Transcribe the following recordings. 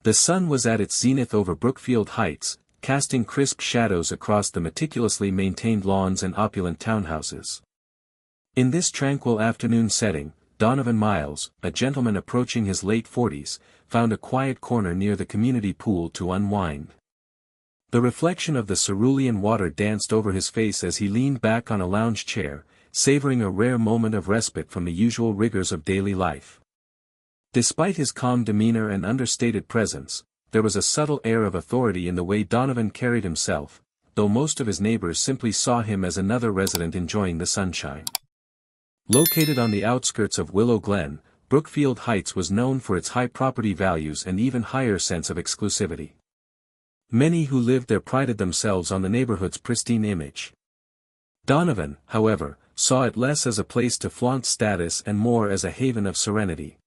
The sun was at its zenith over Brookfield Heights, casting crisp shadows across the meticulously maintained lawns and opulent townhouses. In this tranquil afternoon setting, Donovan Miles, a gentleman approaching his late 40s, found a quiet corner near the community pool to unwind. The reflection of the cerulean water danced over his face as he leaned back on a lounge chair, savoring a rare moment of respite from the usual rigors of daily life. Despite his calm demeanor and understated presence, there was a subtle air of authority in the way Donovan carried himself, though most of his neighbors simply saw him as another resident enjoying the sunshine. Located on the outskirts of Willow Glen, Brookfield Heights was known for its high property values and even higher sense of exclusivity. Many who lived there prided themselves on the neighborhood's pristine image. Donovan, however, saw it less as a place to flaunt status and more as a haven of serenity.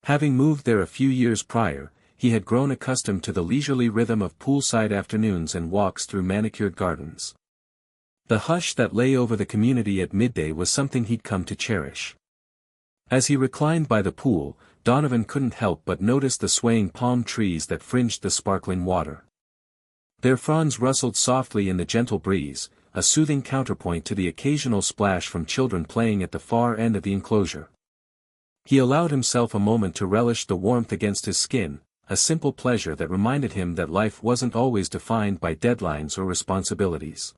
Having moved there a few years prior, he had grown accustomed to the leisurely rhythm of poolside afternoons and walks through manicured gardens. The hush that lay over the community at midday was something he'd come to cherish. As he reclined by the pool, Donovan couldn't help but notice the swaying palm trees that fringed the sparkling water. Their fronds rustled softly in the gentle breeze, a soothing counterpoint to the occasional splash from children playing at the far end of the enclosure. He allowed himself a moment to relish the warmth against his skin, a simple pleasure that reminded him that life wasn't always defined by deadlines or responsibilities.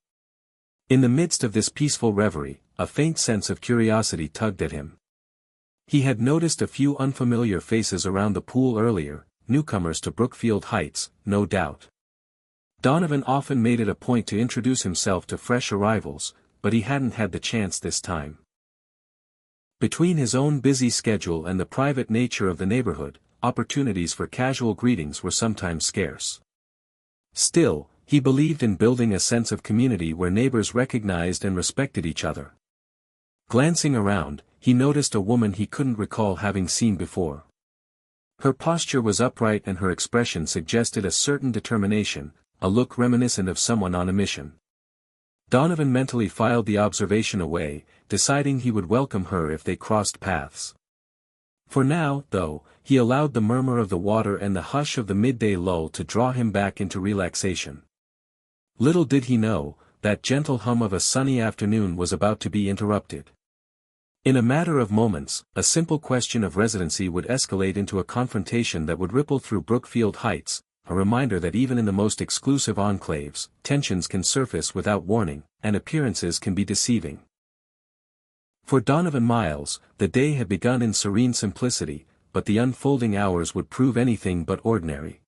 In the midst of this peaceful reverie, a faint sense of curiosity tugged at him. He had noticed a few unfamiliar faces around the pool earlier, newcomers to Brookfield Heights, no doubt. Donovan often made it a point to introduce himself to fresh arrivals, but he hadn't had the chance this time. Between his own busy schedule and the private nature of the neighborhood, opportunities for casual greetings were sometimes scarce. Still, he believed in building a sense of community where neighbors recognized and respected each other. Glancing around, he noticed a woman he couldn't recall having seen before. Her posture was upright and her expression suggested a certain determination, a look reminiscent of someone on a mission. Donovan mentally filed the observation away, deciding he would welcome her if they crossed paths. For now, though, he allowed the murmur of the water and the hush of the midday lull to draw him back into relaxation. Little did he know, that gentle hum of a sunny afternoon was about to be interrupted. In a matter of moments, a simple question of residency would escalate into a confrontation that would ripple through Brookfield Heights, a reminder that even in the most exclusive enclaves, tensions can surface without warning, and appearances can be deceiving. For Donovan Miles, the day had begun in serene simplicity, but the unfolding hours would prove anything but ordinary.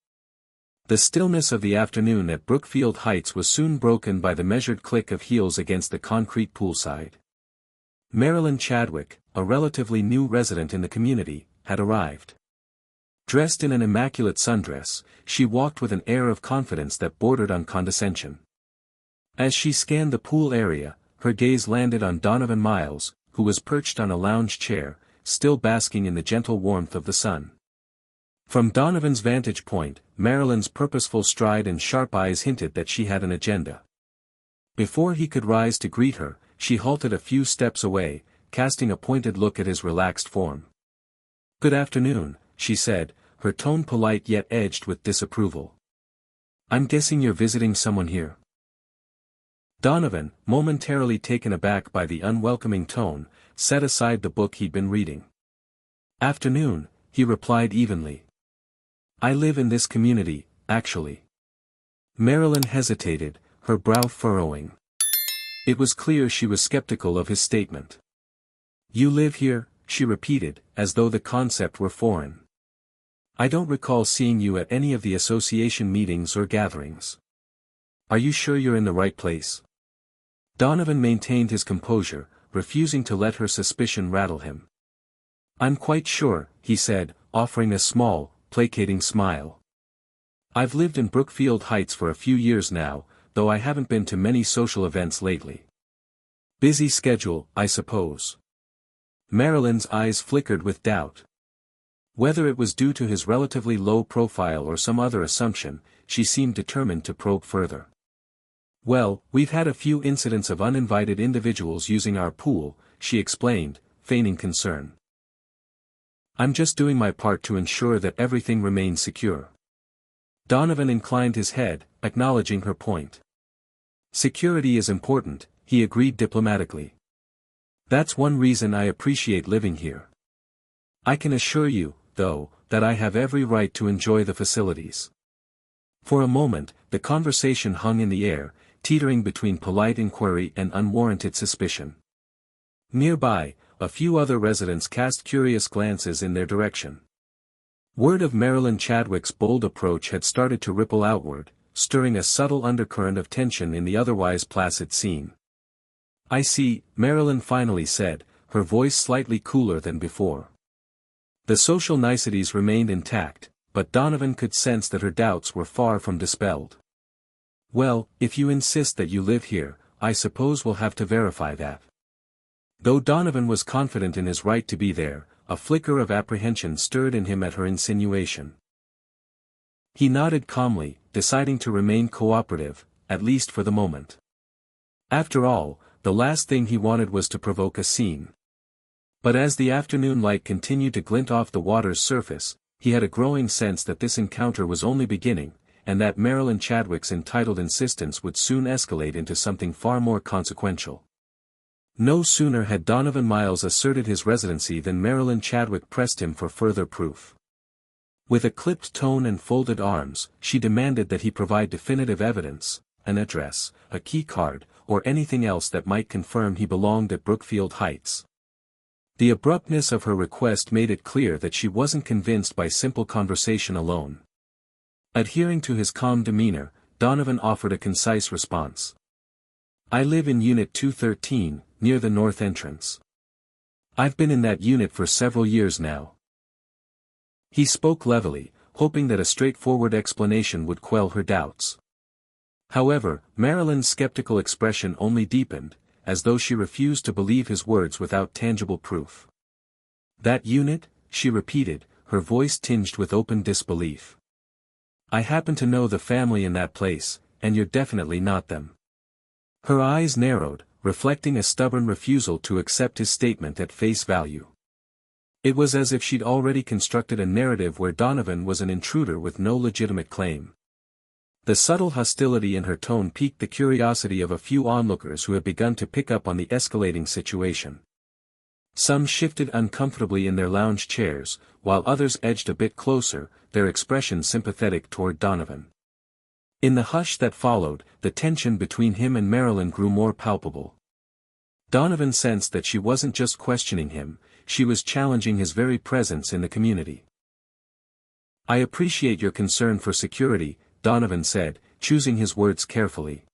The stillness of the afternoon at Brookfield Heights was soon broken by the measured click of heels against the concrete poolside. Marilyn Chadwick, a relatively new resident in the community, had arrived. Dressed in an immaculate sundress, she walked with an air of confidence that bordered on condescension. As she scanned the pool area, her gaze landed on Donovan Miles, who was perched on a lounge chair, still basking in the gentle warmth of the sun. From Donovan's vantage point, Marilyn's purposeful stride and sharp eyes hinted that she had an agenda. Before he could rise to greet her, she halted a few steps away, casting a pointed look at his relaxed form. "Good afternoon," she said, her tone polite yet edged with disapproval. "I'm guessing you're visiting someone here." Donovan, momentarily taken aback by the unwelcoming tone, set aside the book he'd been reading. "Afternoon," he replied evenly. "I live in this community, actually." Marilyn hesitated, her brow furrowing. It was clear she was skeptical of his statement. "You live here?" she repeated, as though the concept were foreign. "I don't recall seeing you at any of the association meetings or gatherings. Are you sure you're in the right place?" Donovan maintained his composure, refusing to let her suspicion rattle him. "I'm quite sure," he said, offering a small, placating smile. "I've lived in Brookfield Heights for a few years now, though I haven't been to many social events lately." "Busy schedule, I suppose." Marilyn's eyes flickered with doubt. Whether it was due to his relatively low profile or some other assumption, she seemed determined to probe further. "Well, we've had a few incidents of uninvited individuals using our pool," she explained, feigning concern. I'm just doing my part to ensure that everything remains secure. Donovan inclined his head, acknowledging her point. Security is important, he agreed diplomatically. That's one reason I appreciate living here. I can assure you, though, that I have every right to enjoy the facilities. For a moment, the conversation hung in the air, teetering between polite inquiry and unwarranted suspicion. Nearby, a few other residents cast curious glances in their direction. Word of Marilyn Chadwick's bold approach had started to ripple outward, stirring a subtle undercurrent of tension in the otherwise placid scene. I see, Marilyn finally said, her voice slightly cooler than before. The social niceties remained intact, but Donovan could sense that her doubts were far from dispelled. Well, if you insist that you live here, I suppose we'll have to verify that. Though Donovan was confident in his right to be there, a flicker of apprehension stirred in him at her insinuation. He nodded calmly, deciding to remain cooperative, at least for the moment. After all, the last thing he wanted was to provoke a scene. But as the afternoon light continued to glint off the water's surface, he had a growing sense that this encounter was only beginning, and that Marilyn Chadwick's entitled insistence would soon escalate into something far more consequential. No sooner had Donovan Miles asserted his residency than Marilyn Chadwick pressed him for further proof. With a clipped tone and folded arms, she demanded that he provide definitive evidence, an address, a key card, or anything else that might confirm he belonged at Brookfield Heights. The abruptness of her request made it clear that she wasn't convinced by simple conversation alone. Adhering to his calm demeanor, Donovan offered a concise response. I live in Unit 213, near the north entrance. I've been in that unit for several years now. He spoke levelly, hoping that a straightforward explanation would quell her doubts. However, Marilyn's skeptical expression only deepened, as though she refused to believe his words without tangible proof. That unit? She repeated, her voice tinged with open disbelief. I happen to know the family in that place, and you're definitely not them. Her eyes narrowed, reflecting a stubborn refusal to accept his statement at face value. It was as if she'd already constructed a narrative where Donovan was an intruder with no legitimate claim. The subtle hostility in her tone piqued the curiosity of a few onlookers who had begun to pick up on the escalating situation. Some shifted uncomfortably in their lounge chairs, while others edged a bit closer, their expression sympathetic toward Donovan. In the hush that followed, the tension between him and Marilyn grew more palpable. Donovan sensed that she wasn't just questioning him, she was challenging his very presence in the community. I appreciate your concern for security, Donovan said, choosing his words carefully.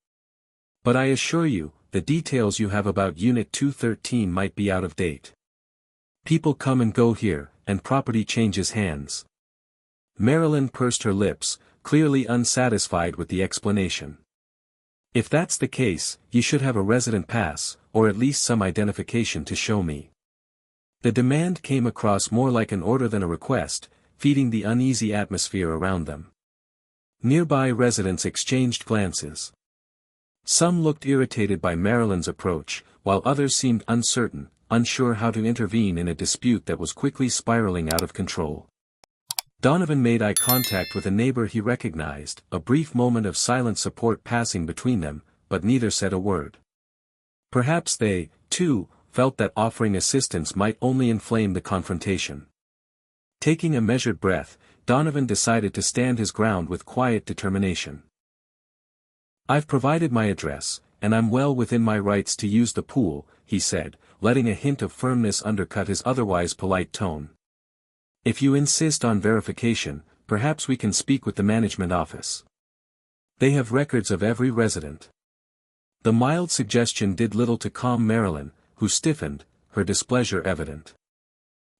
But I assure you, the details you have about Unit 213 might be out of date. People come and go here, and property changes hands. Marilyn pursed her lips, clearly unsatisfied with the explanation. If that's the case, you should have a resident pass, or at least some identification to show me. The demand came across more like an order than a request, feeding the uneasy atmosphere around them. Nearby residents exchanged glances. Some looked irritated by Marilyn's approach, while others seemed uncertain, unsure how to intervene in a dispute that was quickly spiraling out of control. Donovan made eye contact with a neighbor he recognized, a brief moment of silent support passing between them, but neither said a word. Perhaps they, too, felt that offering assistance might only inflame the confrontation. Taking a measured breath, Donovan decided to stand his ground with quiet determination. I've provided my address, and I'm well within my rights to use the pool, he said, letting a hint of firmness undercut his otherwise polite tone. If you insist on verification, perhaps we can speak with the management office. They have records of every resident. The mild suggestion did little to calm Marilyn, who stiffened, her displeasure evident.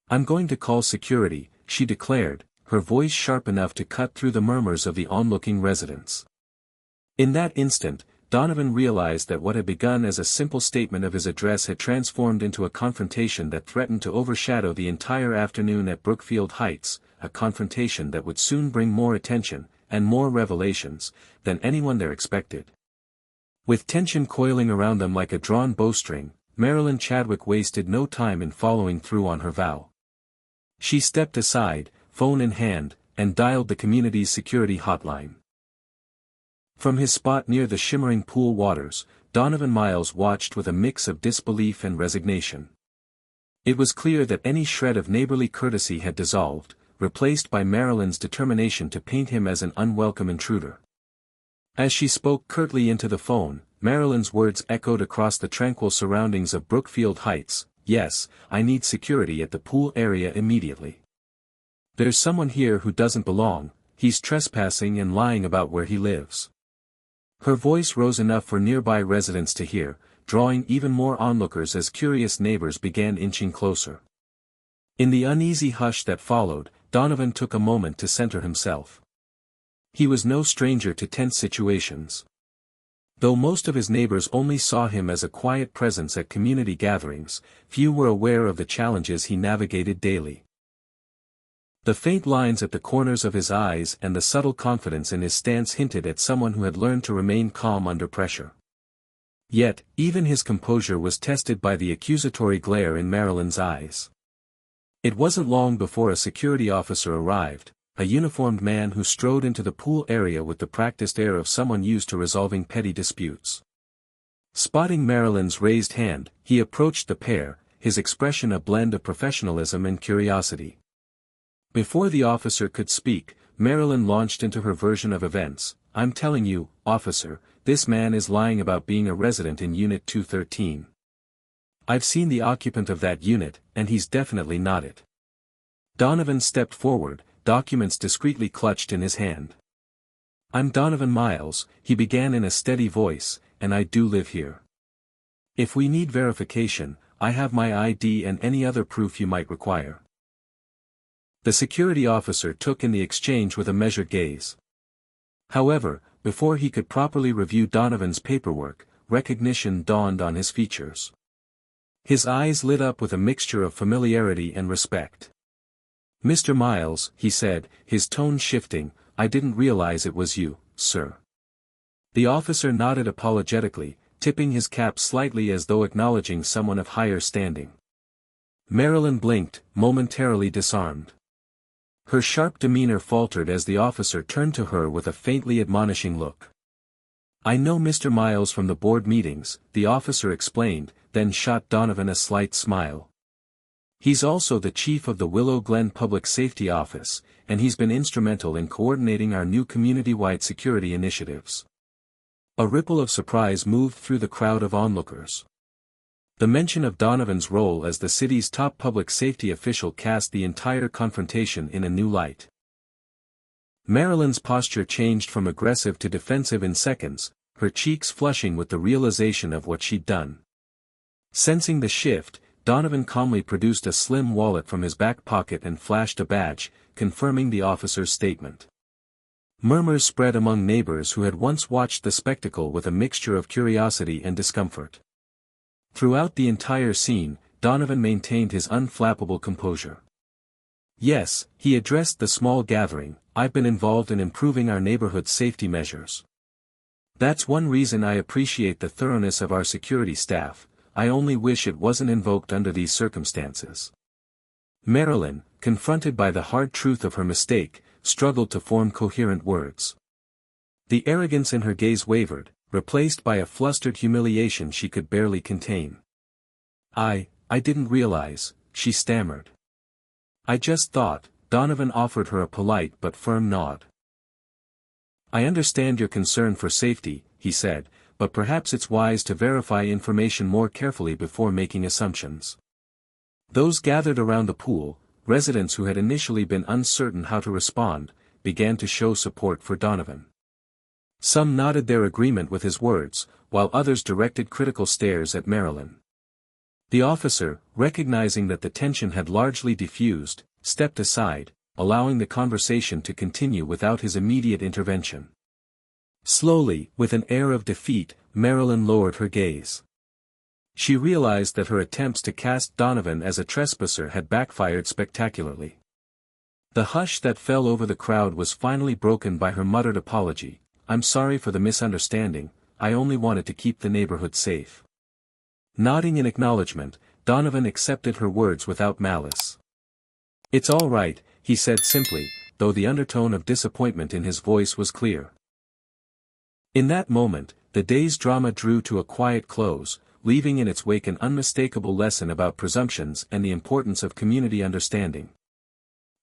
I'm going to call security, she declared, her voice sharp enough to cut through the murmurs of the onlooking residents. In that instant, Donovan realized that what had begun as a simple statement of his address had transformed into a confrontation that threatened to overshadow the entire afternoon at Brookfield Heights, a confrontation that would soon bring more attention, and more revelations, than anyone there expected. With tension coiling around them like a drawn bowstring, Marilyn Chadwick wasted no time in following through on her vow. She stepped aside, phone in hand, and dialed the community's security hotline. From his spot near the shimmering pool waters, Donovan Miles watched with a mix of disbelief and resignation. It was clear that any shred of neighborly courtesy had dissolved, replaced by Marilyn's determination to paint him as an unwelcome intruder. As she spoke curtly into the phone, Marilyn's words echoed across the tranquil surroundings of Brookfield Heights. "Yes, I need security at the pool area immediately. There's someone here who doesn't belong, he's trespassing and lying about where he lives." Her voice rose enough for nearby residents to hear, drawing even more onlookers as curious neighbors began inching closer. In the uneasy hush that followed, Donovan took a moment to center himself. He was no stranger to tense situations. Though most of his neighbors only saw him as a quiet presence at community gatherings, few were aware of the challenges he navigated daily. The faint lines at the corners of his eyes and the subtle confidence in his stance hinted at someone who had learned to remain calm under pressure. Yet, even his composure was tested by the accusatory glare in Marilyn's eyes. It wasn't long before a security officer arrived, a uniformed man who strode into the pool area with the practiced air of someone used to resolving petty disputes. Spotting Marilyn's raised hand, he approached the pair, his expression a blend of professionalism and curiosity. Before the officer could speak, Marilyn launched into her version of events. "I'm telling you, officer, this man is lying about being a resident in Unit 213. I've seen the occupant of that unit, and he's definitely not it." Donovan stepped forward, documents discreetly clutched in his hand. "I'm Donovan Miles," he began in a steady voice, "and I do live here. If we need verification, I have my ID and any other proof you might require." The security officer took in the exchange with a measured gaze. However, before he could properly review Donovan's paperwork, recognition dawned on his features. His eyes lit up with a mixture of familiarity and respect. "Mr. Miles," he said, his tone shifting, "I didn't realize it was you, sir." The officer nodded apologetically, tipping his cap slightly as though acknowledging someone of higher standing. Marilyn blinked, momentarily disarmed. Her sharp demeanor faltered as the officer turned to her with a faintly admonishing look. "I know Mr. Miles from the board meetings," the officer explained, then shot Donovan a slight smile. "He's also the chief of the Willow Glen Public Safety Office, and he's been instrumental in coordinating our new community-wide security initiatives." A ripple of surprise moved through the crowd of onlookers. The mention of Donovan's role as the city's top public safety official cast the entire confrontation in a new light. Marilyn's posture changed from aggressive to defensive in seconds, her cheeks flushing with the realization of what she'd done. Sensing the shift, Donovan calmly produced a slim wallet from his back pocket and flashed a badge, confirming the officer's statement. Murmurs spread among neighbors who had once watched the spectacle with a mixture of curiosity and discomfort. Throughout the entire scene, Donovan maintained his unflappable composure. "Yes," he addressed the small gathering, "I've been involved in improving our neighborhood's safety measures. That's one reason I appreciate the thoroughness of our security staff. I only wish it wasn't invoked under these circumstances." Marilyn, confronted by the hard truth of her mistake, struggled to form coherent words. The arrogance in her gaze wavered, replaced by a flustered humiliation she could barely contain. I didn't realize," she stammered. "I just thought," Donovan offered her a polite but firm nod. "I understand your concern for safety," he said, "but perhaps it's wise to verify information more carefully before making assumptions." Those gathered around the pool, residents who had initially been uncertain how to respond, began to show support for Donovan. Some nodded their agreement with his words, while others directed critical stares at Marilyn. The officer, recognizing that the tension had largely diffused, stepped aside, allowing the conversation to continue without his immediate intervention. Slowly, with an air of defeat, Marilyn lowered her gaze. She realized that her attempts to cast Donovan as a trespasser had backfired spectacularly. The hush that fell over the crowd was finally broken by her muttered apology. "I'm sorry for the misunderstanding, I only wanted to keep the neighborhood safe." Nodding in acknowledgement, Donovan accepted her words without malice. "It's all right," he said simply, though the undertone of disappointment in his voice was clear. In that moment, the day's drama drew to a quiet close, leaving in its wake an unmistakable lesson about presumptions and the importance of community understanding.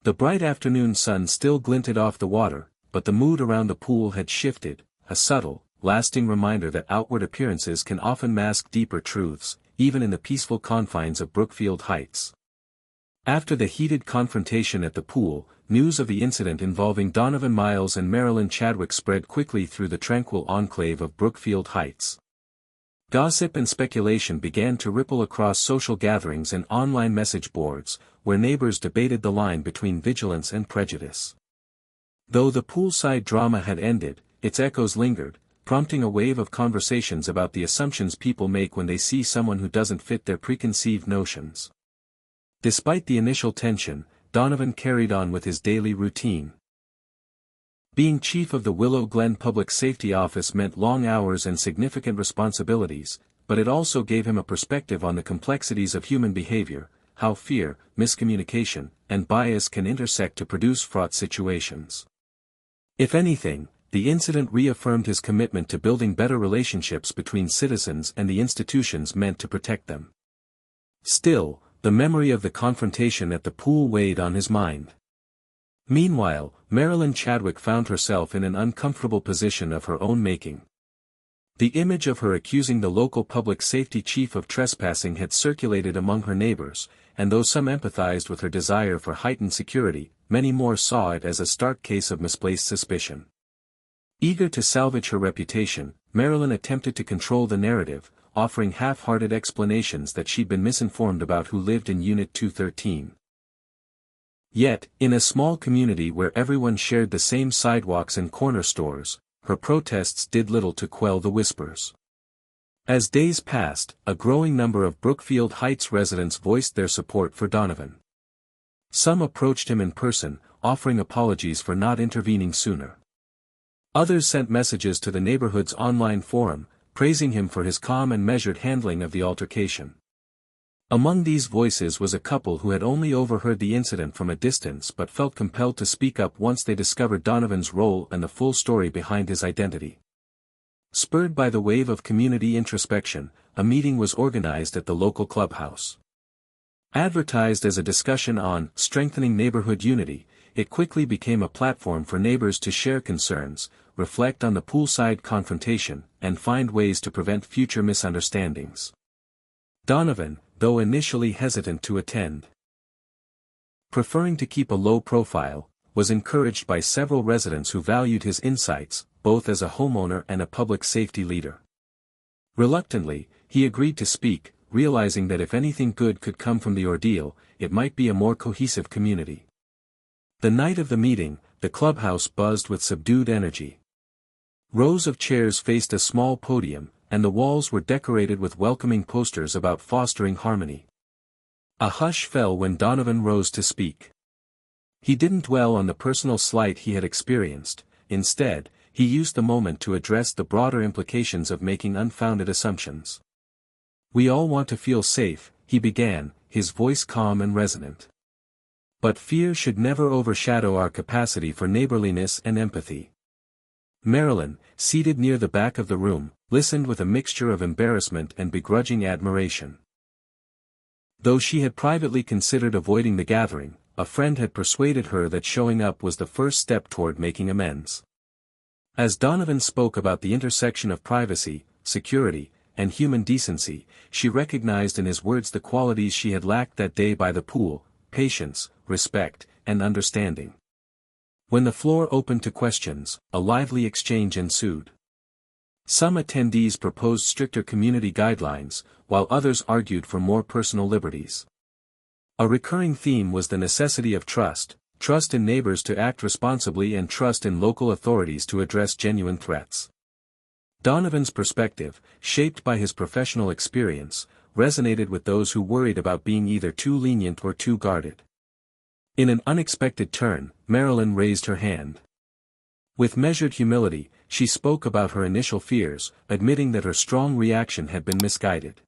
The bright afternoon sun still glinted off the water, but the mood around the pool had shifted, a subtle, lasting reminder that outward appearances can often mask deeper truths, even in the peaceful confines of Brookfield Heights. After the heated confrontation at the pool, news of the incident involving Donovan Miles and Marilyn Chadwick spread quickly through the tranquil enclave of Brookfield Heights. Gossip and speculation began to ripple across social gatherings and online message boards, where neighbors debated the line between vigilance and prejudice. Though the poolside drama had ended, its echoes lingered, prompting a wave of conversations about the assumptions people make when they see someone who doesn't fit their preconceived notions. Despite the initial tension, Donovan carried on with his daily routine. Being chief of the Willow Glen Public Safety Office meant long hours and significant responsibilities, but it also gave him a perspective on the complexities of human behavior, how fear, miscommunication, and bias can intersect to produce fraught situations. If anything, the incident reaffirmed his commitment to building better relationships between citizens and the institutions meant to protect them. Still, the memory of the confrontation at the pool weighed on his mind. Meanwhile, Marilyn Chadwick found herself in an uncomfortable position of her own making. The image of her accusing the local public safety chief of trespassing had circulated among her neighbors, and though some empathized with her desire for heightened security, many more saw it as a stark case of misplaced suspicion. Eager to salvage her reputation, Marilyn attempted to control the narrative, offering half-hearted explanations that she'd been misinformed about who lived in Unit 213. Yet, in a small community where everyone shared the same sidewalks and corner stores, her protests did little to quell the whispers. As days passed, a growing number of Brookfield Heights residents voiced their support for Donovan. Some approached him in person, offering apologies for not intervening sooner. Others sent messages to the neighborhood's online forum, praising him for his calm and measured handling of the altercation. Among these voices was a couple who had only overheard the incident from a distance but felt compelled to speak up once they discovered Donovan's role and the full story behind his identity. Spurred by the wave of community introspection, a meeting was organized at the local clubhouse. Advertised as a discussion on strengthening neighborhood unity, it quickly became a platform for neighbors to share concerns, reflect on the poolside confrontation, and find ways to prevent future misunderstandings. Donovan, though initially hesitant to attend, preferring to keep a low profile, was encouraged by several residents who valued his insights, both as a homeowner and a public safety leader. Reluctantly, he agreed to speak, realizing that if anything good could come from the ordeal, it might be a more cohesive community. The night of the meeting, the clubhouse buzzed with subdued energy. Rows of chairs faced a small podium, and the walls were decorated with welcoming posters about fostering harmony. A hush fell when Donovan rose to speak. He didn't dwell on the personal slight he had experienced, instead, he used the moment to address the broader implications of making unfounded assumptions. "We all want to feel safe," he began, his voice calm and resonant. "But fear should never overshadow our capacity for neighborliness and empathy." Marilyn, seated near the back of the room, listened with a mixture of embarrassment and begrudging admiration. Though she had privately considered avoiding the gathering, a friend had persuaded her that showing up was the first step toward making amends. As Donovan spoke about the intersection of privacy, security, and human decency, she recognized in his words the qualities she had lacked that day by the pool: patience, respect, and understanding. When the floor opened to questions, a lively exchange ensued. Some attendees proposed stricter community guidelines, while others argued for more personal liberties. A recurring theme was the necessity of trust in neighbors to act responsibly and trust in local authorities to address genuine threats. Donovan's perspective, shaped by his professional experience, resonated with those who worried about being either too lenient or too guarded. In an unexpected turn, Marilyn raised her hand. With measured humility, she spoke about her initial fears, admitting that her strong reaction had been misguided.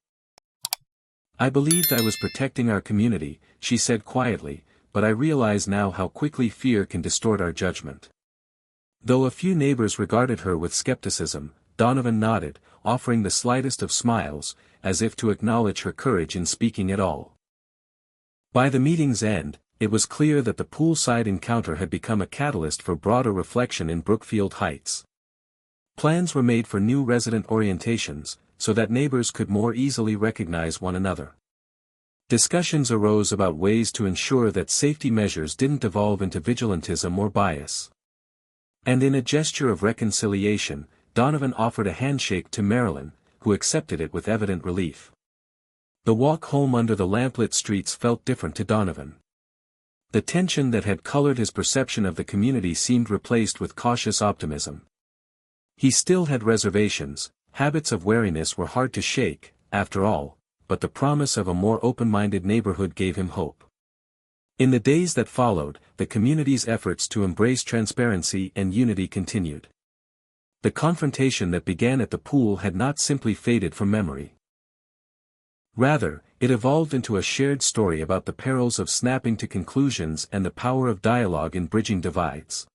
"I believed I was protecting our community," she said quietly, but I realize now how quickly fear can distort our judgment. Though a few neighbors regarded her with skepticism, Donovan nodded, offering the slightest of smiles, as if to acknowledge her courage in speaking at all. By the meeting's end, it was clear that the poolside encounter had become a catalyst for broader reflection in Brookfield Heights. Plans were made for new resident orientations, so that neighbors could more easily recognize one another. Discussions arose about ways to ensure that safety measures didn't evolve into vigilantism or bias. And in a gesture of reconciliation, Donovan offered a handshake to Marilyn, who accepted it with evident relief. The walk home under the lamplit streets felt different to Donovan. The tension that had colored his perception of the community seemed replaced with cautious optimism. He still had reservations, habits of wariness were hard to shake, after all, but the promise of a more open-minded neighborhood gave him hope. In the days that followed, the community's efforts to embrace transparency and unity continued. The confrontation that began at the pool had not simply faded from memory. Rather, it evolved into a shared story about the perils of snapping to conclusions and the power of dialogue in bridging divides.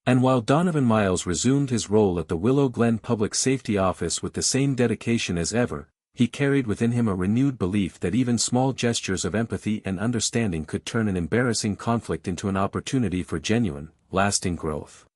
And while Donovan Miles resumed his role at the Willow Glen Public Safety Office with the same dedication as ever, he carried within him a renewed belief that even small gestures of empathy and understanding could turn an embarrassing conflict into an opportunity for genuine, lasting growth.